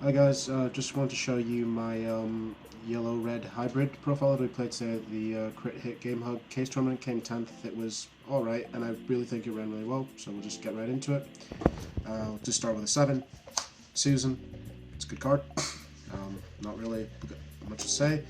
Hi guys, just wanted to show you my yellow-red hybrid profile that we played today at the Crit Hit Game Hug case tournament. Came 10th. It was alright, and I really think it ran really well, so we'll just get right into it. We'll just start with a 7. Susan. It's a good card. Not really much to say.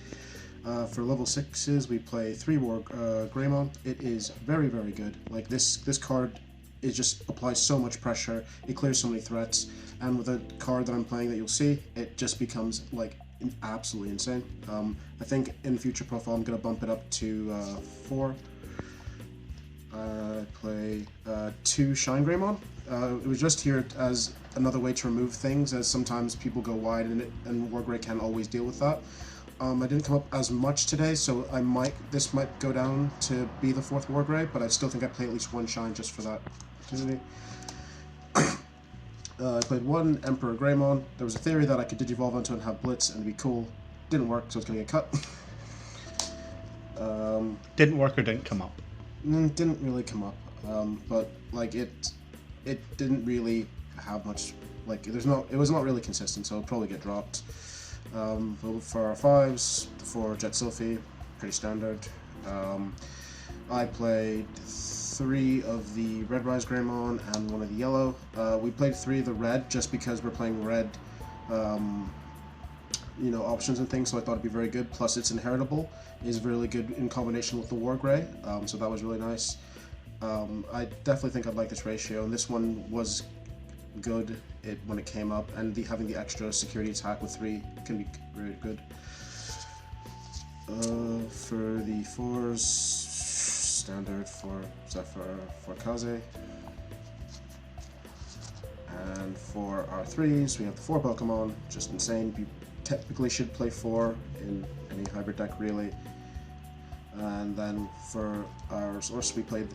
For level 6s, we play 3 Wargreymon. It is very, very good. Like, this card, it just applies so much pressure, it clears so many threats, and with a card that I'm playing that you'll see, it just becomes like absolutely insane. I think in future profile I'm going to bump it up to 4. I play 2 Shine Greymon. It was just here as another way to remove things, as sometimes people go wide and Wargrey can't always deal with that. I didn't come up as much today, so this might go down to be the 4th Wargrey, but I still think I play at least 1 Shine just for that opportunity. I played 1 Emperor Greymon. There was a theory that I could Digivolve onto it and have Blitz and be cool. Didn't work, so it's going to get cut. Didn't work or didn't come up? Didn't really come up, but like it didn't really have much, like it was not really consistent, so it'll probably get dropped. For our 5s, the 4 Jet Sylphie, pretty standard. I played 3 of the Red Rise Greymon and 1 of the yellow. We played 3 of the red just because we're playing red, options and things, so I thought it'd be very good. Plus, it's inheritable, is really good in combination with the Wargrey, so that was really nice. I definitely think I'd like this ratio, and this one was good when it came up, and having the extra security attack with 3 can be really good. For the 4s, standard for Zephyr, for Kaze. And for our 3s, we have the 4 Pokemon, just insane. You typically should play 4 in any hybrid deck, really. And then for our source, we played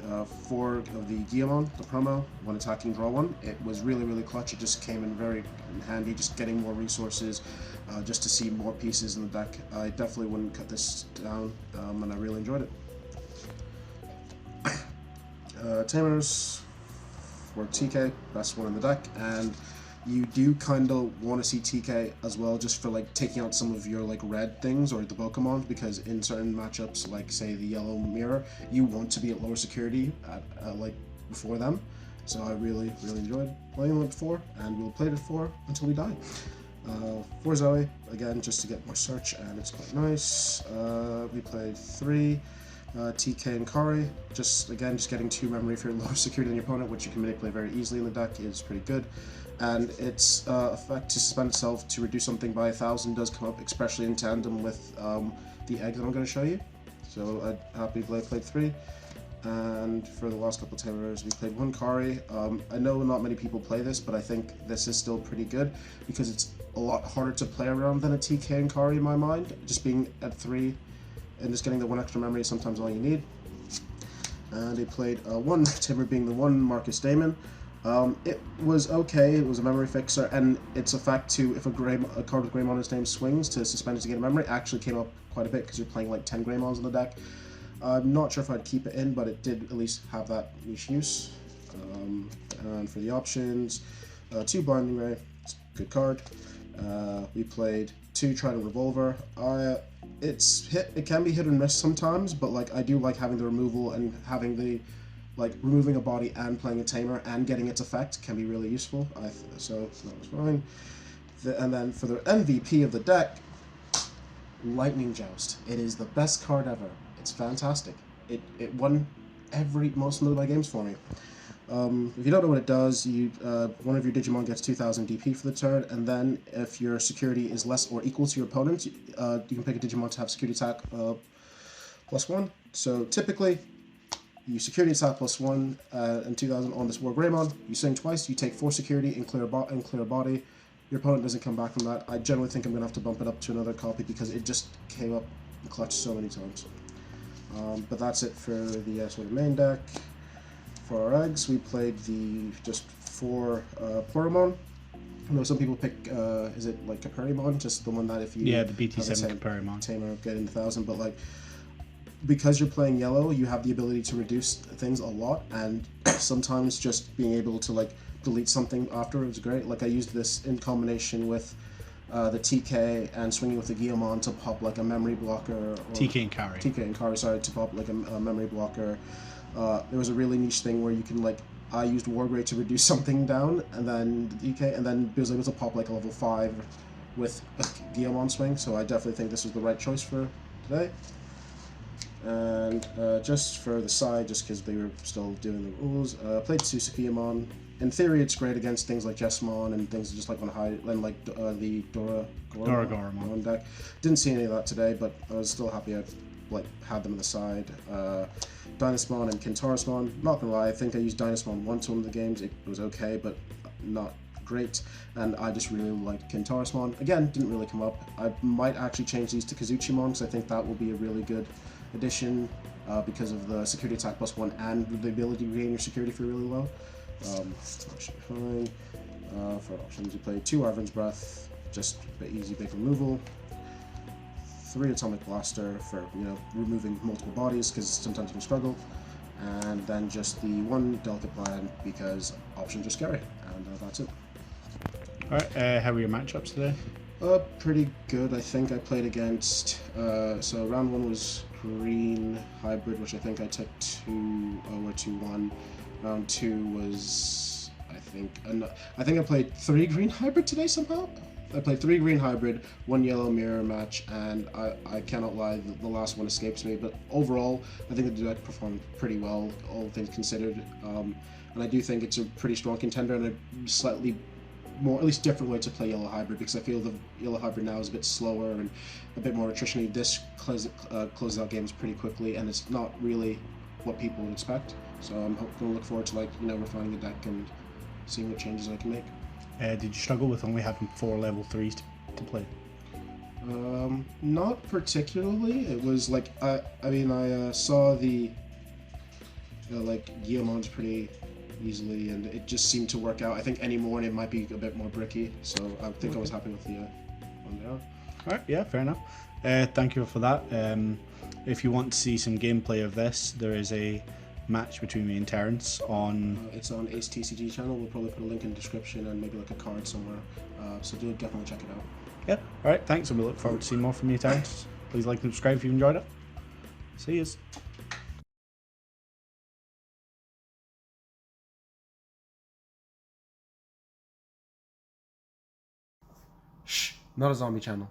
4 of the Digimon, the promo, 1 attacking, draw 1. It was really, really clutch. It just came in very handy, just getting more resources, just to see more pieces in the deck. I definitely wouldn't cut this down, and I really enjoyed it. Tamers for TK, best one in the deck, and you do kind of want to see TK as well, just for like taking out some of your like red things or the Pokemon, because in certain matchups, like say the yellow mirror, you want to be at lower security like before them. So I really, really enjoyed playing them at 4, and we'll play it at 4 until we die. For Zoe, again, just to get more search, and it's quite nice. We played 3 TK and Kari, just getting 2 memory for lower security than your opponent, which you can manipulate very easily in the deck, is pretty good. And its effect to suspend itself to reduce something by 1,000 does come up, especially in tandem with the egg that I'm going to show you. So I'd happily played 3. And for the last couple of Tamers, we played 1 Kari. I know not many people play this, but I think this is still pretty good, because it's a lot harder to play around than a TK and Kari in my mind. Just being at 3 and just getting the 1 extra memory is sometimes all you need. And they played 1 Tamer, being the 1 Marcus Damon. It was okay, it was a memory fixer, and its effect to, if a card with Greymon in its name swings, to suspend it to get a memory, actually came up quite a bit, because you're playing like 10 Greymons in the deck. I'm not sure if I'd keep it in, but it did at least have that niche use. And for the options, 2 Blinding Ray, it's a good card. We played 2 Trident Revolver. It can be hit or miss sometimes, but like I do like having the removal, and having the removing a body and playing a Tamer and getting its effect can be really useful. So that was fine. And then for the MVP of the deck, Lightning Joust. It is the best card ever. It's fantastic. It won most of my games for me. If you don't know what it does, one of your Digimon gets 2,000 DP for the turn, and then if your security is less or equal to your opponent, you can pick a Digimon to have security attack +1. So typically, you security attack +1 and 2,000 on this Wargreymon. You swing twice, you take 4 security and clear a body. Your opponent doesn't come back from that. I generally think I'm going to have to bump it up to another copy, because it just came up in clutch so many times. But that's it for the sort of main deck. For our eggs, we played the just 4 Poromon. I know some people pick, is it like Caperimon, just the one that if you... Yeah, the BT7 Caperimon. Tamer, get into 1,000, but like, because you're playing yellow, you have the ability to reduce things a lot, and sometimes just being able to like delete something after is great. Like I used this in combination with the TK and swinging with the Guillemon to pop like a memory blocker. Or TK and carry. TK and carry, sorry, to pop like a memory blocker. There was a really niche thing where you can like, I used Wargrey to reduce something down, and then the DK, and then was able to pop like a level 5 with a Guillemon swing, so I definitely think this was the right choice for today. And just for the side, just because they were still doing the rules, played Susukiyamon. In theory, it's great against things like Jessamon and things just like on high, and like the Doragoromon deck. Didn't see any of that today, but I was still happy I like had them on the side. Dynasmon and Kintarasmon. Not gonna lie, I think I used Dynasmon once on the games. It was okay, but not great. And I just really liked Kintarasmon. Again, didn't really come up. I might actually change these to Kazuchimon because I think that will be a really good addition because of the security attack +1 and the ability to regain your security for really low. That should be fine. For options, you play 2 Arven's Breath, just easy big removal. 3 Atomic Blaster for, you know, removing multiple bodies because sometimes you can struggle. And then just the 1 Delicate Plan because options are scary. And that's it. Alright, how were your matchups today? Pretty good. I think I played against, so round 1 was Green Hybrid, which I think I took 2-0 or 2-1. Round 2 was, I think I played 3 Green Hybrid today somehow. I played 3 Green Hybrid, 1 Yellow Mirror match, and I cannot lie, the last one escapes me. But overall, I think the deck performed pretty well, all things considered. And I do think it's a pretty strong contender and a slightly more, at least different way to play Yellow Hybrid, because I feel the Yellow Hybrid now is a bit slower and a bit more attrition-y. This closes out games pretty quickly, and it's not really what people would expect. So I'm going to look forward to, like, you know, refining the deck and seeing what changes I can make. Did you struggle with only having 4 level 3s to play? Not particularly. It was like, I saw the like Guillemon's pretty easily, and it just seemed to work out. I think any more and it might be a bit more bricky, so I think I was happy with the one there. Alright, yeah, fair enough. Thank you for that. If you want to see some gameplay of this, there is a match between me and Terrence on... it's on ACETCG channel. We'll probably put a link in the description and maybe like a card somewhere, so do definitely check it out. Yeah, alright, thanks, and we look forward to seeing more from you, Terrence. Please like and subscribe if you enjoyed it. See yous. Shh, not a zombie channel.